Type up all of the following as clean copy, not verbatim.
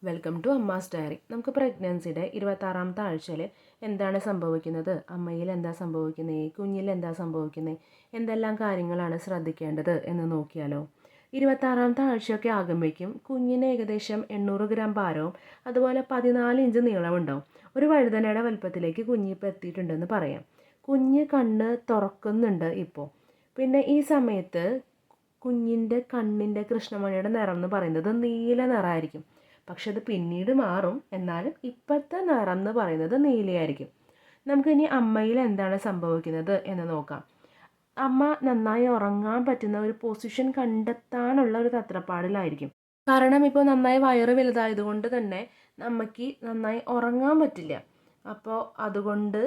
Welcome to Amma's diary. നമുക്ക് പ്രഗ്നൻസിയുടെ 26ാമത്തെ ആഴ്ചയിൽ എന്താണ് സംഭവിക്കുന്നത്, അമ്മയിൽ എന്താ സംഭവിക്കുന്നത്, കുഞ്ഞിൽ എന്താ സംഭവിക്കുന്നത്, എന്തെല്ലാം കാര്യങ്ങളാണ് ശ്രദ്ധിക്കേണ്ടത് എന്ന് നോക്കിയാലോ. 26ാമത്തെ ആഴ്ചയൊക്കെ ആകുമ്പോഴേക്കും കുഞ്ഞിന് ഏകദേശം 800 ഗ്രാം ഭാരവും അതുപോലെ 14 ഇഞ്ച് നീളമുണ്ടാവും. ഒരു വഴുതനയുടെ വലുപ്പത്തിലേക്ക് കുഞ്ഞിപ്പോൾ എത്തിയിട്ടുണ്ടെന്ന് പറയാം. കുഞ്ഞ് കണ്ണ് തുറക്കുന്നുണ്ട് ഇപ്പോൾ. പിന്നെ ഈ സമയത്ത് കുഞ്ഞിൻ്റെ കണ്ണിൻ്റെ കൃഷ്ണമണിയുടെ നിറം എന്ന് പറയുന്നത് നീല നിറമായിരിക്കും. പക്ഷെ അത് പിന്നീട് മാറും. എന്നാലും ഇപ്പോഴത്തെ നിറം എന്ന് പറയുന്നത് നീലയായിരിക്കും. നമുക്കിനി അമ്മയിൽ എന്താണ് സംഭവിക്കുന്നത് എന്ന് നോക്കാം. അമ്മ നന്നായി ഉറങ്ങാൻ പറ്റുന്ന ഒരു പൊസിഷൻ കണ്ടെത്താനുള്ള ഒരു തത്രപ്പാടിലായിരിക്കും. കാരണം ഇപ്പോൾ നന്നായി വയറ് വലുതായതുകൊണ്ട് തന്നെ അമ്മയ്ക്ക് നന്നായി ഉറങ്ങാൻ പറ്റില്ല. അപ്പോൾ അതുകൊണ്ട്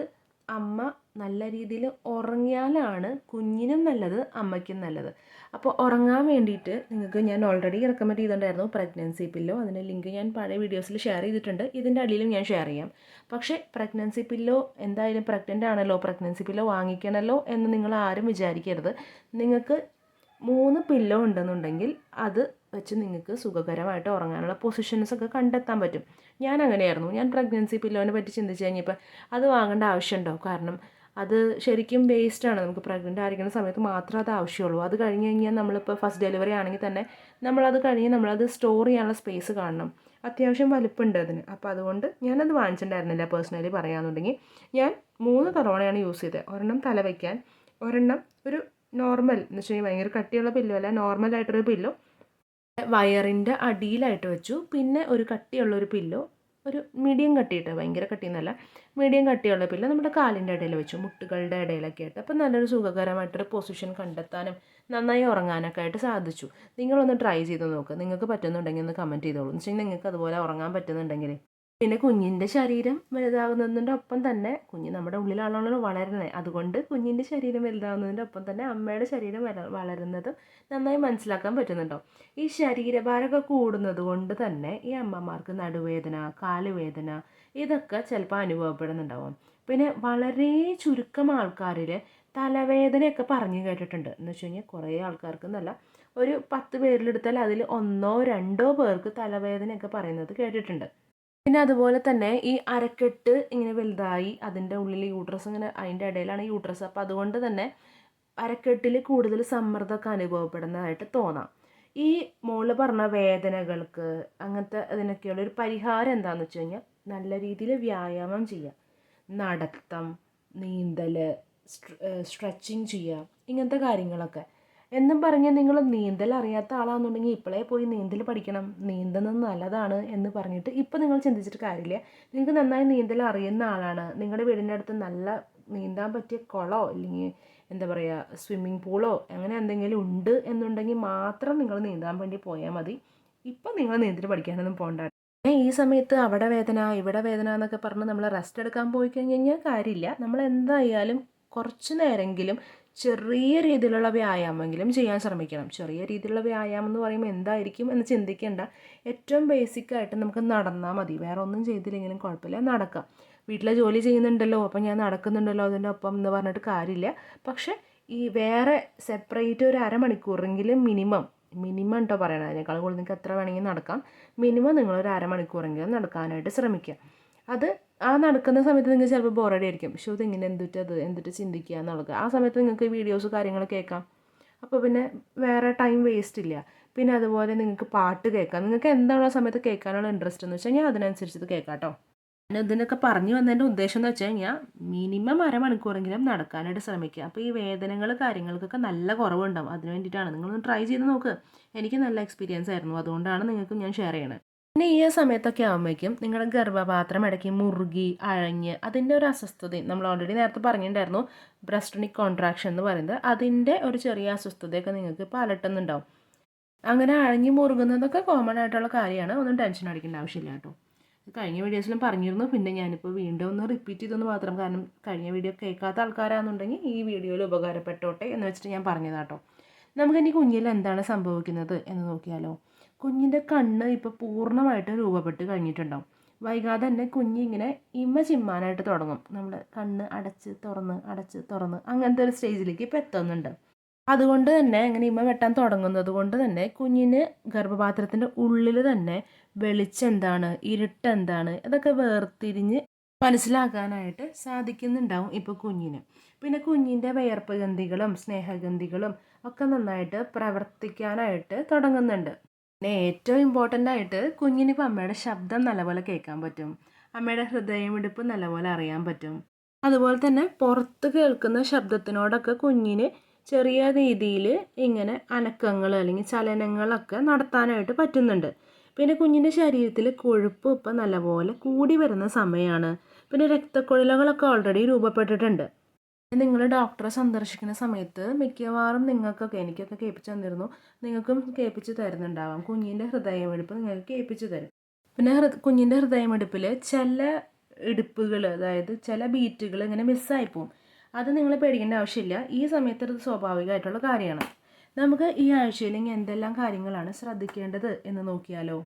അമ്മ നല്ല രീതിയിൽ ഉറങ്ങിയാലാണ് കുഞ്ഞിനും നല്ലത്, അമ്മയ്ക്കും നല്ലത്. അപ്പോൾ ഉറങ്ങാൻ വേണ്ടിയിട്ട് നിങ്ങൾക്ക് ഞാൻ ഓൾറെഡി റെക്കമെൻഡ് ചെയ്തിട്ടുണ്ടായിരുന്നു പ്രഗ്നൻസി പില്ലോ. അതിൻ്റെ ലിങ്ക് ഞാൻ പഴയ വീഡിയോസിൽ ഷെയർ ചെയ്തിട്ടുണ്ട്. ഇതിൻ്റെ അടിയിലും ഞാൻ ഷെയർ ചെയ്യാം. പക്ഷേ പ്രഗ്നൻസി പില്ലോ എന്തായാലും പ്രഗ്നൻ്റ് ആണല്ലോ, പ്രഗ്നൻസി പില്ലോ വാങ്ങിക്കണമല്ലോ എന്ന് നിങ്ങൾ ആരും വിചാരിക്കരുത്. നിങ്ങൾക്ക് 3 പില്ലോ ഉണ്ടെന്നുണ്ടെങ്കിൽ അത് വെച്ച് നിങ്ങൾക്ക് സുഖകരമായിട്ട് ഉറങ്ങാനുള്ള പൊസിഷൻസൊക്കെ കണ്ടെത്താൻ പറ്റും. ഞാൻ അങ്ങനെയായിരുന്നു. ഞാൻ പ്രഗ്നൻസി പില്ലോനെ പറ്റി ചിന്തിച്ച് കഴിഞ്ഞപ്പോൾ അത് വാങ്ങേണ്ട ആവശ്യമുണ്ടോ? കാരണം അത് ശരിക്കും വേസ്റ്റാണ്. നമുക്ക് പ്രഗ്നൻ്റ് ആയിരിക്കുന്ന സമയത്ത് മാത്രമേ അത് ആവശ്യമുള്ളൂ. അത് കഴിഞ്ഞ് കഴിഞ്ഞാൽ നമ്മളിപ്പോൾ ഫസ്റ്റ് ഡെലിവറി ആണെങ്കിൽ തന്നെ നമ്മളത് കഴിഞ്ഞ് നമ്മളത് സ്റ്റോർ ചെയ്യാനുള്ള സ്പേസ് കാണണം. അത്യാവശ്യം വലിപ്പമുണ്ട് അതിന്. അപ്പോൾ അതുകൊണ്ട് ഞാനത് വാങ്ങിച്ചിട്ടുണ്ടായിരുന്നില്ല. പേഴ്സണലി പറയാമെന്നുണ്ടെങ്കിൽ ഞാൻ 3 തവണയാണ് യൂസ് ചെയ്തത്. ഒരെണ്ണം തല വയ്ക്കാൻ, ഒരെണ്ണം ഒരു നോർമൽ എന്ന് വെച്ച് കഴിഞ്ഞാൽ ഭയങ്കര കട്ടിയുള്ള പില്ലോ അല്ല, നോർമലായിട്ടൊരു പില്ലോ വയറിൻ്റെ അടിയിലായിട്ട് വെച്ചു. പിന്നെ ഒരു കട്ടിയുള്ളൊരു പില്ലോ, ഒരു മീഡിയം കട്ടിയിട്ട്, ഭയങ്കര കട്ടിയെന്നല്ല, മീഡിയം കട്ടിയുള്ള പില്ലോ നമ്മുടെ കാലിൻ്റെ ഇടയിൽ വെച്ചു, മുട്ടുകളുടെ ഇടയിലൊക്കെ ആയിട്ട്. അപ്പോൾ നല്ലൊരു സുഖകരമായിട്ടൊരു പൊസിഷൻ കണ്ടെത്താനും നന്നായി ഉറങ്ങാനൊക്കെ ആയിട്ട് സാധിച്ചു. നിങ്ങളൊന്ന് ട്രൈ ചെയ്ത് നോക്ക്. നിങ്ങൾക്ക് പറ്റുന്നുണ്ടെങ്കിൽ ഒന്ന് കമൻറ്റ് ചെയ്തോളൂ. എന്ന് വെച്ചാൽ നിങ്ങൾക്ക് അതുപോലെ ഉറങ്ങാൻ പറ്റുന്നുണ്ടെങ്കിൽ. പിന്നെ കുഞ്ഞിൻ്റെ ശരീരം വലുതാകുന്നതിൻ്റെ ഒപ്പം തന്നെ, കുഞ്ഞ് നമ്മുടെ ഉള്ളിലാണല്ലോ വളരുന്നത്, അതുകൊണ്ട് കുഞ്ഞിൻ്റെ ശരീരം വലുതാകുന്നതിൻ്റെ ഒപ്പം തന്നെ അമ്മയുടെ ശരീരം വളരുന്നതും നന്നായി മനസ്സിലാക്കാൻ പറ്റുന്നുണ്ടോ. ഈ ശരീരഭാരമൊക്കെ കൂടുന്നത് കൊണ്ട് തന്നെ ഈ അമ്മമാർക്ക് നടുവേദന, കാലുവേദന ഇതൊക്കെ ചിലപ്പോൾ അനുഭവപ്പെടുന്നുണ്ടാവും. പിന്നെ വളരെ ചുരുക്കം ആൾക്കാരിൽ തലവേദനയൊക്കെ പറഞ്ഞു കേട്ടിട്ടുണ്ട്. എന്ന് വെച്ച് കഴിഞ്ഞാൽ കുറേ ആൾക്കാർക്ക് എന്നല്ല, ഒരു 10 പേരിലെടുത്താൽ അതിൽ 1 or 2 പേർക്ക് തലവേദനയൊക്കെ പറയുന്നത് കേട്ടിട്ടുണ്ട്. പിന്നെ അതുപോലെ തന്നെ ഈ അരക്കെട്ട് ഇങ്ങനെ വലുതായി അതിൻ്റെ ഉള്ളിൽ യൂട്രസ് ഇങ്ങനെ, അതിൻ്റെ ഇടയിലാണ് യൂട്രസ്. അപ്പോൾ അതുകൊണ്ട് തന്നെ അരക്കെട്ടിൽ കൂടുതൽ സമ്മർദ്ദമൊക്കെ അനുഭവപ്പെടുന്നതായിട്ട് തോന്നാം. ഈ മോള് പറഞ്ഞ വേദനകൾക്ക് അങ്ങനത്തെ അതിനൊക്കെയുള്ള ഒരു പരിഹാരം എന്താണെന്ന് വെച്ച് കഴിഞ്ഞാൽ നല്ല രീതിയിൽ വ്യായാമം ചെയ്യുക, നടത്തം, നീന്തൽ, സ്ട്രെച്ചിങ് ചെയ്യുക, ഇങ്ങനത്തെ കാര്യങ്ങളൊക്കെ. എന്നും പറഞ്ഞ് നിങ്ങൾ നീന്തൽ അറിയാത്ത ആളാണെന്നുണ്ടെങ്കിൽ ഇപ്പോഴേ പോയി നീന്തൽ പഠിക്കണം, നീന്തുന്നത് നല്ലതാണ് എന്ന് പറഞ്ഞിട്ട് ഇപ്പോൾ നിങ്ങൾ ചിന്തിച്ചിട്ട് കാര്യമില്ല. നിങ്ങൾക്ക് നന്നായി നീന്തൽ അറിയുന്ന ആളാണ്, നിങ്ങളുടെ വീടിൻ്റെ അടുത്ത് നല്ല നീന്താൻ പറ്റിയ കുളമോ അല്ലെങ്കിൽ എന്താ പറയുക സ്വിമ്മിംഗ് പൂളോ അങ്ങനെ എന്തെങ്കിലും ഉണ്ട് എന്നുണ്ടെങ്കിൽ മാത്രം നിങ്ങൾ നീന്താൻ വേണ്ടി പോയാൽ മതി. ഇപ്പം നിങ്ങൾ നീന്തൽ പഠിക്കാനൊന്നും പോകണ്ട. ഈ സമയത്ത് അവിടെ വേദന ഇവിടെ വേദന എന്നൊക്കെ പറഞ്ഞ് നമ്മൾ റെസ്റ്റ് എടുക്കാൻ പോയി കഴിഞ്ഞ് കഴിഞ്ഞാൽ കാര്യമില്ല. നമ്മൾ എന്തായാലും കുറച്ച് നേരമെങ്കിലും ചെറിയ രീതിയിലുള്ള വ്യായാമമെങ്കിലും ചെയ്യാൻ ശ്രമിക്കണം. ചെറിയ രീതിയിലുള്ള വ്യായാമം എന്ന് പറയുമ്പോൾ എന്തായിരിക്കും എന്ന് ചിന്തിക്കേണ്ട. ഏറ്റവും ബേസിക്കായിട്ട് നമുക്ക് നടന്നാൽ മതി. വേറെ ഒന്നും ചെയ്തില്ലെങ്കിലും കുഴപ്പമില്ല, നടക്കാം. വീട്ടിലെ ജോലി ചെയ്യുന്നുണ്ടല്ലോ, അപ്പം ഞാൻ നടക്കുന്നുണ്ടല്ലോ അതിൻ്റെ ഒപ്പം എന്ന് പറഞ്ഞിട്ട് കാര്യമില്ല. പക്ഷേ ഈ വേറെ സെപ്പറേറ്റ് ഒരു അരമണിക്കൂറെങ്കിലും മിനിമം കേട്ടോ പറയണത്. അതിനേക്കാൾ കൂടുതൽ നിങ്ങൾക്ക് എത്ര വേണമെങ്കിൽ നടക്കാം. മിനിമം നിങ്ങളൊരു അരമണിക്കൂറെങ്കിലും നടക്കാനായിട്ട് ശ്രമിക്കുക. അത് ആ നടക്കുന്ന സമയത്ത് നിങ്ങൾക്ക് ചിലപ്പോൾ ബോറടി ആയിരിക്കും. പക്ഷേ ഇതിങ്ങനെ എന്തിട്ട് ചിന്തിക്കുക എന്നുള്ളത്. ആ സമയത്ത് നിങ്ങൾക്ക് വീഡിയോസ് കാര്യങ്ങൾ കേൾക്കാം. അപ്പോൾ പിന്നെ വേറെ ടൈം വേസ്റ്റ് ഇല്ല. പിന്നെ അതുപോലെ നിങ്ങൾക്ക് പാട്ട് കേൾക്കാം. നിങ്ങൾക്ക് എന്താണ് ആ സമയത്ത് കേൾക്കാനുള്ള ഇൻട്രസ്റ്റ് എന്ന് വെച്ച് കഴിഞ്ഞാൽ അതിനനുസരിച്ച് ഇത് കേൾക്കാം കേട്ടോ. ഞാൻ ഇതിനൊക്കെ പറഞ്ഞു വന്നതിൻ്റെ ഉദ്ദേശം എന്ന് വെച്ച് കഴിഞ്ഞാൽ മിനിമം അരമണിക്കൂറെങ്കിലും നടക്കാനായിട്ട് ശ്രമിക്കുക. അപ്പോൾ ഈ വേദനകൾ കാര്യങ്ങൾക്കൊക്കെ നല്ല കുറവുണ്ടാവും. അതിന് വേണ്ടിയിട്ടാണ്. നിങ്ങളൊന്ന് ട്രൈ ചെയ്ത് നോക്ക്. എനിക്ക് നല്ല എക്സ്പീരിയൻസ് ആയിരുന്നു, അതുകൊണ്ടാണ് നിങ്ങൾക്ക് ഞാൻ ഷെയർ ചെയ്യണത്. പിന്നെ ഈ സമയത്തൊക്കെ ആകുമ്പോഴേക്കും നിങ്ങളുടെ ഗർഭപാത്രം ഇടയ്ക്ക് മുറുകി അഴഞ്ഞ് അതിൻ്റെ ഒരു അസ്വസ്ഥതയും, നമ്മൾ ഓൾറെഡി നേരത്തെ പറഞ്ഞിട്ടുണ്ടായിരുന്നു ബ്രസ്റ്റണിക് കോൺട്രാക്ഷൻ എന്ന് പറയുന്നത്, അതിൻ്റെ ഒരു ചെറിയ അസ്വസ്ഥതയൊക്കെ നിങ്ങൾക്ക് ഇപ്പോൾ അലട്ടുന്നുണ്ടാവും. അങ്ങനെ അഴഞ്ഞ് മുറുകുന്നതൊക്കെ കോമൺ ആയിട്ടുള്ള കാര്യമാണ്. ഒന്നും ടെൻഷൻ അടിക്കേണ്ട ആവശ്യമില്ല കേട്ടോ. കഴിഞ്ഞ വീഡിയോസിലും പറഞ്ഞിരുന്നു, പിന്നെ ഞാനിപ്പോൾ വീണ്ടും ഒന്ന് റിപ്പീറ്റ് ചെയ്തെന്ന് മാത്രം. കാരണം കഴിഞ്ഞ വീഡിയോ കേൾക്കാത്ത ആൾക്കാരാണെന്നുണ്ടെങ്കിൽ ഈ വീഡിയോയിൽ ഉപകാരപ്പെട്ടോട്ടെ എന്ന് വെച്ചിട്ട് ഞാൻ പറഞ്ഞതാട്ടോ. നമുക്കിനി കുഞ്ഞിൽ എന്താണ് സംഭവിക്കുന്നത് എന്ന് നോക്കിയാലോ. കുഞ്ഞിൻ്റെ കണ്ണ് ഇപ്പോൾ പൂർണ്ണമായിട്ട് രൂപപ്പെട്ട് കഴിഞ്ഞിട്ടുണ്ടാവും. വൈകാതെ തന്നെ കുഞ്ഞിങ്ങനെ ചിമ്മാനായിട്ട് തുടങ്ങും. നമ്മൾ കണ്ണ് അടച്ച് തുറന്ന് അങ്ങനത്തെ ഒരു സ്റ്റേജിലേക്ക് ഇപ്പോൾ എത്തുന്നുണ്ട്. അതുകൊണ്ട് തന്നെ ഇങ്ങനെ ഇമ വെട്ടാൻ തുടങ്ങുന്നത് കൊണ്ട് തന്നെ കുഞ്ഞിന് ഗർഭപാത്രത്തിൻ്റെ ഉള്ളിൽ തന്നെ വെളിച്ചം എന്താണ്, ഇരുട്ട് എന്താണ്, അതൊക്കെ വേർതിരിഞ്ഞ് മനസ്സിലാക്കാനായിട്ട് സാധിക്കുന്നുണ്ടാവും ഇപ്പോൾ കുഞ്ഞിന്. പിന്നെ കുഞ്ഞിൻ്റെ വിയർപ്പ് ഗന്ധികളും സ്നേഹഗന്ധികളും ഒക്കെ നന്നായിട്ട് പ്രവർത്തിക്കാനായിട്ട് തുടങ്ങുന്നുണ്ട്. പിന്നെ ഏറ്റവും ഇമ്പോർട്ടൻ്റ് ആയിട്ട് കുഞ്ഞിനിപ്പോൾ അമ്മയുടെ ശബ്ദം നല്ലപോലെ കേൾക്കാൻ പറ്റും, അമ്മയുടെ ഹൃദയമിടിപ്പ് നല്ലപോലെ അറിയാൻ പറ്റും. അതുപോലെ തന്നെ പുറത്ത് കേൾക്കുന്ന ശബ്ദത്തിനോടൊക്കെ കുഞ്ഞിന് ചെറിയ രീതിയിൽ ഇങ്ങനെ അനക്കങ്ങൾ അല്ലെങ്കിൽ ചലനങ്ങളൊക്കെ നടത്താനായിട്ട് പറ്റുന്നുണ്ട്. പിന്നെ കുഞ്ഞിൻ്റെ ശരീരത്തിൽ കൊഴുപ്പ് ഇപ്പം നല്ലപോലെ കൂടി വരുന്ന സമയമാണ്. പിന്നെ രക്തക്കുഴലുകളൊക്കെ ഓൾറെഡി രൂപപ്പെട്ടിട്ടുണ്ട്. നിങ്ങൾ ഡോക്ടറെ സന്ദർശിക്കുന്ന സമയത്ത് മിക്കവാറും നിങ്ങൾക്കൊക്കെ, എനിക്കൊക്കെ കേൾപ്പിച്ച് തന്നിരുന്നു, നിങ്ങൾക്കും കേൾപ്പിച്ച് തരുന്നുണ്ടാവാം. കുഞ്ഞിൻ്റെ ഹൃദയമിടിപ്പ് നിങ്ങൾക്ക് കേൾപ്പിച്ച് തരും. പിന്നെ കുഞ്ഞിൻ്റെ ഹൃദയമിടിപ്പിൽ ചില ഇടിപ്പുകൾ, അതായത് ചില ബീറ്റുകൾ ഇങ്ങനെ മിസ്സായിപ്പോവും. അത് നിങ്ങൾ പേടിക്കേണ്ട ആവശ്യമില്ല. ഈ സമയത്ത് അത് സ്വാഭാവികമായിട്ടുള്ള കാര്യമാണ്. നമുക്ക് ഈ ആഴ്ചയിൽ ഇനി എന്തെല്ലാം കാര്യങ്ങളാണ് ശ്രദ്ധിക്കേണ്ടത് എന്ന് നോക്കിയാലോ.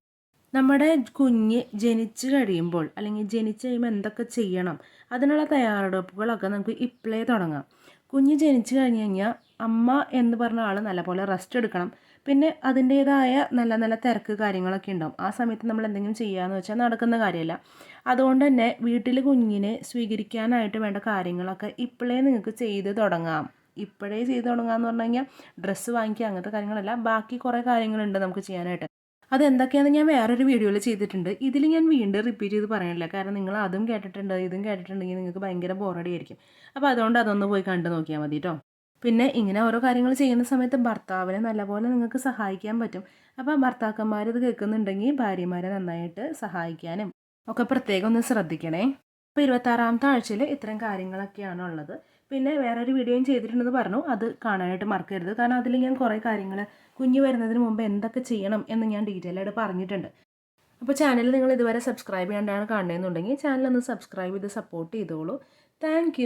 നമ്മുടെ കുഞ്ഞ് ജനിച്ചു കഴിയുമ്പോൾ അല്ലെങ്കിൽ ജനിച്ചു കഴിയുമ്പോൾ എന്തൊക്കെ ചെയ്യണം, അതിനുള്ള തയ്യാറെടുപ്പുകളൊക്കെ നമുക്ക് ഇപ്പോഴേ തുടങ്ങാം. കുഞ്ഞ് ജനിച്ചു കഴിഞ്ഞ് കഴിഞ്ഞാൽ അമ്മ എന്ന് പറഞ്ഞ ആൾ നല്ലപോലെ റെസ്റ്റ് എടുക്കണം. പിന്നെ അതിൻ്റേതായ നല്ല നല്ല തിരക്ക് കാര്യങ്ങളൊക്കെ ഉണ്ടാവും. ആ സമയത്ത് നമ്മൾ എന്തെങ്കിലും ചെയ്യാമെന്ന് വെച്ചാൽ നടക്കുന്ന കാര്യമല്ല. അതുകൊണ്ട് തന്നെ വീട്ടിൽ കുഞ്ഞിനെ സ്വീകരിക്കാനായിട്ട് വേണ്ട കാര്യങ്ങളൊക്കെ ഇപ്പോഴേ നിങ്ങൾക്ക് ചെയ്ത് തുടങ്ങാം. ഇപ്പോഴേ ചെയ്ത് തുടങ്ങാമെന്ന് പറഞ്ഞു കഴിഞ്ഞാൽ ഡ്രസ്സ് വാങ്ങിക്കുക അങ്ങനത്തെ കാര്യങ്ങളല്ല, ബാക്കി കുറേ കാര്യങ്ങളുണ്ട് നമുക്ക് ചെയ്യാനായിട്ട്. അതെന്തൊക്കെയാണെന്ന് ഞാൻ വേറൊരു വീഡിയോയിൽ ചെയ്തിട്ടുണ്ട്. ഇതിൽ ഞാൻ വീണ്ടും റിപ്പീറ്റ് ചെയ്ത് പറയണില്ല, കാരണം നിങ്ങൾ അതും കേട്ടിട്ടുണ്ട് ഇതും കേട്ടിട്ടുണ്ടെങ്കിൽ നിങ്ങൾക്ക് ഭയങ്കര ബോറടി ആയിരിക്കും. അപ്പോൾ അതുകൊണ്ട് അതൊന്ന് പോയി കണ്ടു നോക്കിയാൽ മതി കേട്ടോ. പിന്നെ ഇങ്ങനെ ഓരോ കാര്യങ്ങൾ ചെയ്യുന്ന സമയത്ത് ഭർത്താവിനെ നല്ലപോലെ നിങ്ങൾക്ക് സഹായിക്കാൻ പറ്റും. അപ്പോൾ ഭർത്താക്കന്മാർ ഇത് കേൾക്കുന്നുണ്ടെങ്കിൽ ഭാര്യമാരെ നന്നായിട്ട് സഹായിക്കാനും ഒക്കെ പ്രത്യേകം ഒന്ന് ശ്രദ്ധിക്കണേ. അപ്പോൾ 26ാമത്തെ ആഴ്ചയിൽ ഇത്തരം കാര്യങ്ങളൊക്കെയാണ് ഉള്ളത്. പിന്നെ വേറൊരു വീഡിയോയും ചെയ്തിട്ടുണ്ടെന്ന് പറഞ്ഞു, അത് കാണാനായിട്ട് മറക്കരുത്. കാരണം അതിൽ ഞാൻ കുറേ കാര്യങ്ങൾ കുഞ്ഞ് വരുന്നതിന് മുമ്പ് എന്തൊക്കെ ചെയ്യണം എന്ന് ഞാൻ ഡീറ്റെയിൽ ആയിട്ട് പറഞ്ഞിട്ടുണ്ട്. അപ്പോൾ ചാനൽ നിങ്ങൾ ഇതുവരെ സബ്സ്ക്രൈബ് ചെയ്യാണ്ടാണ് കാണുന്നതെന്നുണ്ടെങ്കിൽ ചാനൽ ഒന്ന് സബ്സ്ക്രൈബ് ചെയ്ത് സപ്പോർട്ട് ചെയ്തോളൂ. താങ്ക്